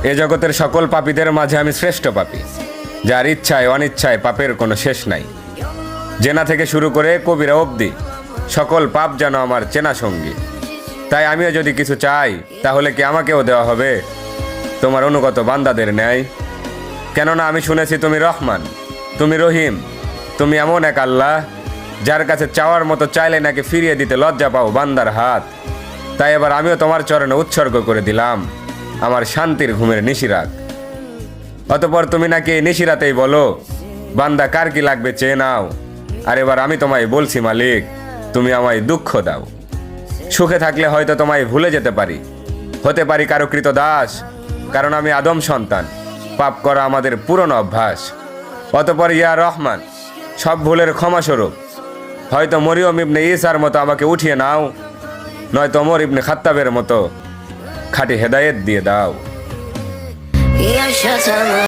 এ জগতের সকল পাপীদের মাঝে আমি শ্রেষ্ঠ পাপী, যার ইচ্ছায় অনিচ্ছায় পাপের কোনো শেষ নাই। জেনা থেকে শুরু করে কবিরা অবধি সকল পাপ যেন আমার চেনা সঙ্গী। তাই আমিও যদি কিছু চাই, তাহলে কি আমাকেও দেওয়া হবে তোমার অনুগত বান্দাদের ন্যায়? কেননা আমি শুনেছি তুমি রহমান, তুমি রহিম, তুমি এমন এক আল্লাহ যার কাছে চাওয়ার মতো চাইলে নাকি ফিরিয়ে দিতে লজ্জা পাও বান্দার হাত। তাই এবার আমিও তোমার চরণে উৎসর্গ করে দিলাম আমার শান্তির ঘুমের নিশিরাত। অতঃপর তুমি নাকি এই নিশিরাতেই বলো, বান্দা কার কি লাগবে চেয়ে নাও। আর এবার আমি তোমায় বলছি মালিক, তুমি আমায় দুঃখ দাও। সুখে থাকলে হয়তো তোমায় ভুলে যেতে পারি, হতে পারি কারো কৃত দাস, কারণ আমি আদম সন্তান, পাপ করা আমাদের পুরনো অভ্যাস। অতঃপর ইয়া রহমান, সব ভুলের ক্ষমাস্বরূপ হয়তো মরিয়ম ইবনে ঈসার মতো আমাকে উঠিয়ে নাও, নয়তো ওমর ইবনে খাত্তাবের মতো খাঁটি হেদায়েত দিয়ে দাও।